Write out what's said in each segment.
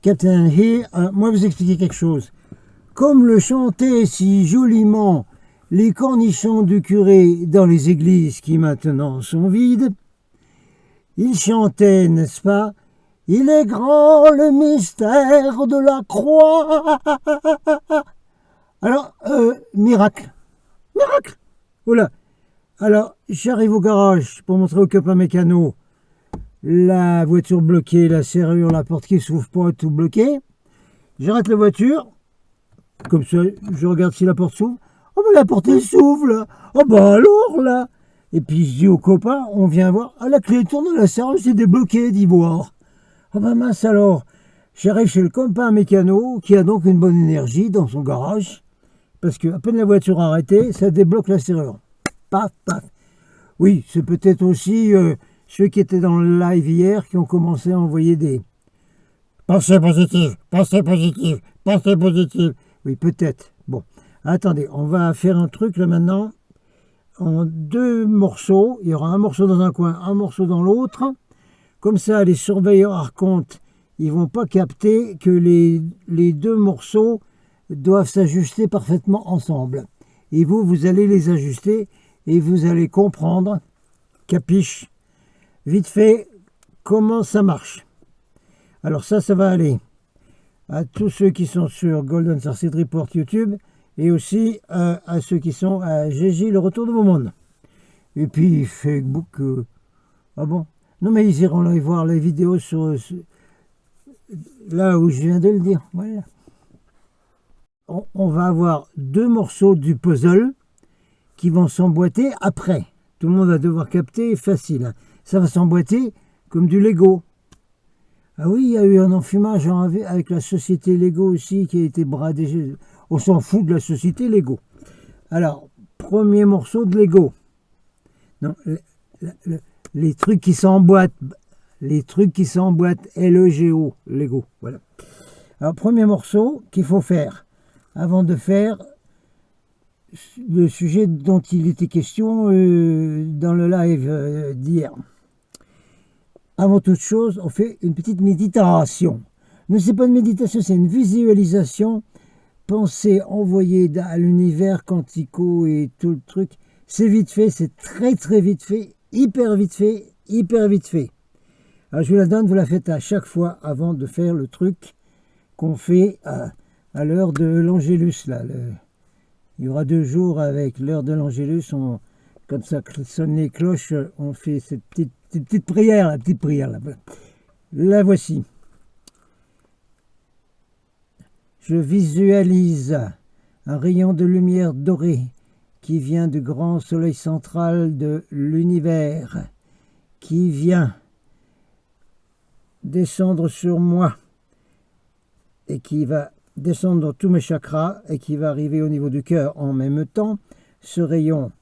Captain Hill, moi vous expliquer quelque chose. Comme le chantaient si joliment les cornichons du curé dans les églises qui maintenant sont vides, il chantait, n'est-ce pas? Il est grand le mystère de la croix. Alors, miracle. Miracle. Voilà. Alors, j'arrive au garage pour montrer au copain mécano la voiture bloquée, la serrure, la porte qui s'ouvre pas, tout bloqué. J'arrête la voiture. Comme ça, je regarde si la porte s'ouvre. Oh, ben la porte elle s'ouvre là. Oh, bah alors là. Et puis je dis au copain, on vient voir. Ah, la clé tourne, la serrure s'est débloquée d'ivoire. Oh, ben mince alors. J'arrive chez le copain mécano qui a donc une bonne énergie dans son garage. Parce que à peine la voiture arrêtée, ça débloque la serrure. Paf, paf. Oui, c'est peut-être aussi ceux qui étaient dans le live hier qui ont commencé à envoyer des pensées positives, pensées positives, pensées positives. Oui, peut-être. Bon, attendez, on va faire un truc là maintenant. En 2 morceaux, il y aura un morceau dans un coin, un morceau dans l'autre. Comme ça, les surveilleurs archontes, ils vont pas capter que les 2 morceaux doivent s'ajuster parfaitement ensemble. Et vous allez les ajuster et vous allez comprendre, capiche, vite fait, comment ça marche. Alors ça va aller à tous ceux qui sont sur Golden Sarcid Report YouTube et aussi à ceux qui sont à GG, le retour de vos mondes. Et puis Facebook, ah bon? Non mais ils iront aller voir les vidéos sur là où je viens de le dire. Voilà. On va avoir 2 morceaux du puzzle qui vont s'emboîter après. Tout le monde va devoir capter, facile. Hein. Ça va s'emboîter comme du Lego. Ah oui, il y a eu un enfumage avec la société Lego aussi qui a été bradée. On s'en fout de la société Lego. Alors, premier morceau de Lego. Non, les trucs qui s'emboîtent. Les trucs qui s'emboîtent, L-E-G-O, Lego. Voilà. Alors, premier morceau qu'il faut faire avant de faire le sujet dont il était question dans le live d'hier. Avant toute chose, on fait une petite méditation. Non, c'est pas une méditation, c'est une visualisation. Pensée envoyée à l'univers quantico et tout le truc. C'est vite fait, c'est très très vite fait, hyper vite fait, hyper vite fait. Alors je vous la donne, vous la faites à chaque fois avant de faire le truc qu'on fait à l'heure de l'Angélus. Là, il y aura 2 jours avec l'heure de l'Angélus. Quand ça sonne les cloches, on fait cette petite prière, la petite prière. Là, voilà. La voici. Je visualise un rayon de lumière dorée qui vient du grand soleil central de l'univers, qui vient descendre sur moi et qui va descendre dans tous mes chakras et qui va arriver au niveau du cœur en même temps. Ce rayon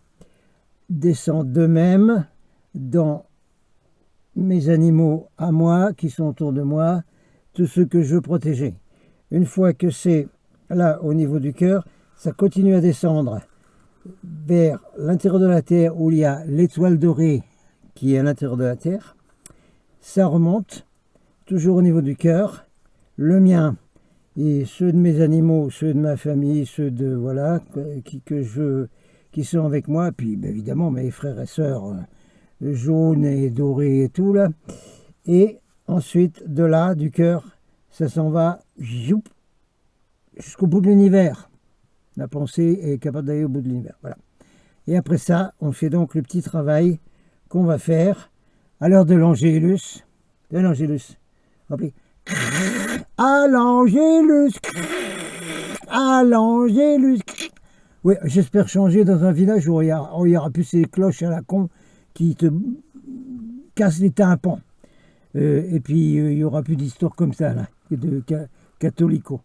descend de même dans mes animaux à moi qui sont autour de moi, tous ceux que je veux protéger. Une fois que c'est là au niveau du cœur, ça continue à descendre vers l'intérieur de la Terre où il y a l'étoile dorée qui est à l'intérieur de la Terre. Ça remonte toujours au niveau du cœur. Le mien et ceux de mes animaux, ceux de ma famille, ceux de voilà qui sont avec moi, puis ben, évidemment mes frères et sœurs jaunes et dorés et tout là. Et ensuite de là du cœur, ça s'en va jusqu'au bout de l'univers. La pensée est capable d'aller au bout de l'univers. Voilà. Et après ça, on fait donc le petit travail qu'on va faire à l'heure de l'Angélus. De l'Angélus. À l'Angélus. À l'Angélus. Oui, j'espère changer dans un village où il y aura plus ces cloches à la con qui te cassent les tympans. Et puis, il n'y aura plus d'histoires comme ça, là, de catholico.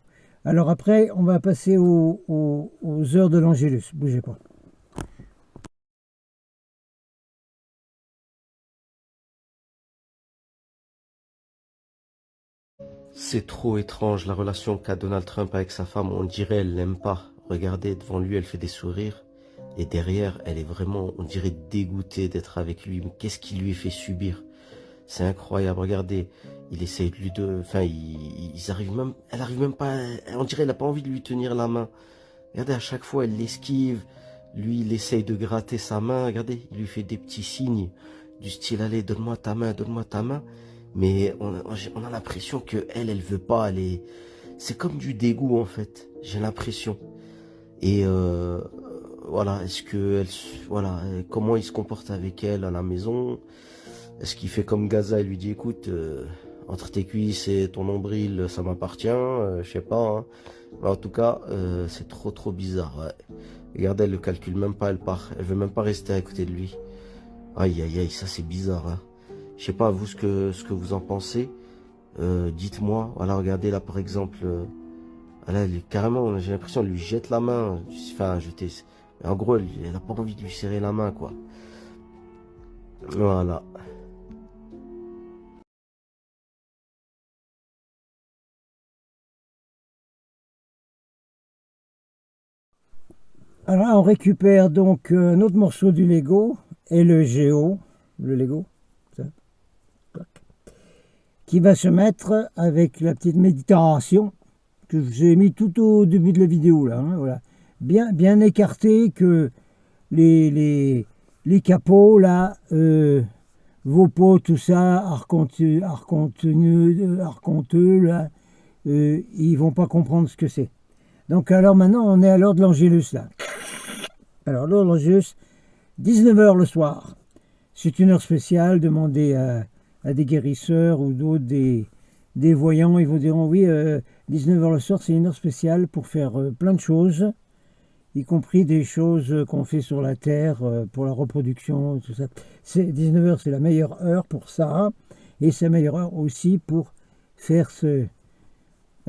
Alors après, on va passer aux heures de l'Angélus. Bougez pas. C'est trop étrange la relation qu'a Donald Trump avec sa femme. On dirait elle l'aime pas. Regardez, devant lui, elle fait des sourires. Et derrière, elle est vraiment, on dirait, dégoûtée d'être avec lui. Mais qu'est-ce qu'il lui fait subir? C'est incroyable. Regardez, Il essaye de lui de... Enfin, ils arrivent même... Elle arrive même pas... On dirait qu'elle n'a pas envie de lui tenir la main. Regardez, à chaque fois, elle l'esquive. Lui, il essaye de gratter sa main. Regardez, il lui fait des petits signes du style, allez, donne-moi ta main, donne-moi ta main. Mais on a l'impression que elle veut pas. C'est comme du dégoût, en fait. J'ai l'impression. Et voilà, est-ce que voilà, comment il se comporte avec elle à la maison? Est-ce qu'il fait comme Gaza et lui dit, écoute, entre tes cuisses et ton nombril, ça m'appartient, je sais pas. Hein. Mais en tout cas, c'est trop bizarre. Ouais. Regardez, elle le calcule même pas, elle part. Elle veut même pas rester à côté de lui. Aïe aïe aïe, ça c'est bizarre. Hein. Je sais pas vous ce que vous en pensez. Dites-moi. Voilà, regardez là par exemple. Là, carrément, j'ai l'impression qu'elle lui jette la main. Enfin, jeter. En gros, elle a pas envie de lui serrer la main, quoi. Voilà. Alors là, on récupère donc un autre morceau du Lego et le Géo, le Lego, ça, qui va se mettre avec la petite méditation que je vous ai mis tout au début de la vidéo là, hein, voilà. Bien écarté que les capots là, vos pots, tout ça, arconteux là, ils vont pas comprendre ce que c'est. Donc alors maintenant on est à l'heure de l'Angélus là. Alors l'heure de l'Angélus, 19h le soir. C'est une heure spéciale, demandez à des guérisseurs ou d'autres, des voyants, ils vous diront oui, 19h le soir c'est une heure spéciale pour faire plein de choses, y compris des choses qu'on fait sur la terre pour la reproduction, tout ça. 19h c'est la meilleure heure pour ça, et c'est la meilleure heure aussi pour faire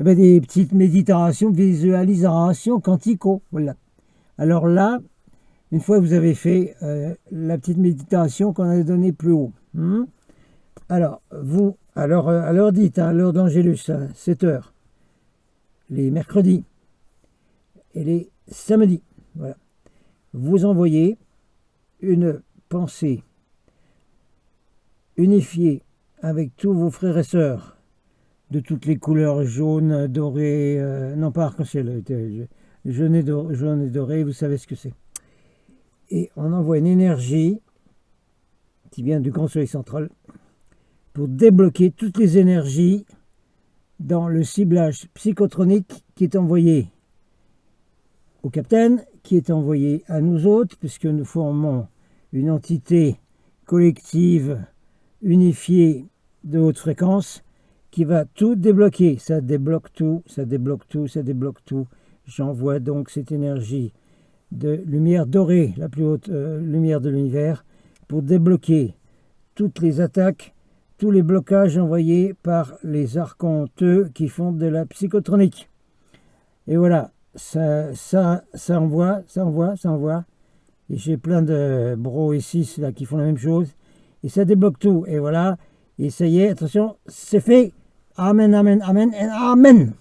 des petites méditations, visualisations quantico. Voilà. Alors là, une fois que vous avez fait la petite méditation qu'on a donnée plus haut, alors vous, à l'heure dite, à l'heure d'Angélus, 7h, les mercredis et les samedis, voilà, vous envoyez une pensée unifiée avec tous vos frères et sœurs de toutes les couleurs, jaune, doré, non pas arc-en-ciel, jaune et doré, vous savez ce que c'est. Et on envoie une énergie qui vient du grand soleil central pour débloquer toutes les énergies dans le ciblage psychotronique qui est envoyé au capitaine, qui est envoyé à nous autres, puisque nous formons une entité collective unifiée de haute fréquence qui va tout débloquer. Ça débloque tout, ça débloque tout, ça débloque tout. J'envoie donc cette énergie de lumière dorée, la plus haute lumière de l'univers, pour débloquer toutes les attaques, tous les blocages envoyés par les archontes qui font de la psychotronique. Et voilà, ça envoie. Et j'ai plein de bros ici là, qui font la même chose. Et ça débloque tout. Et voilà, et ça y est, attention, c'est fait. Amen, amen, amen, et amen.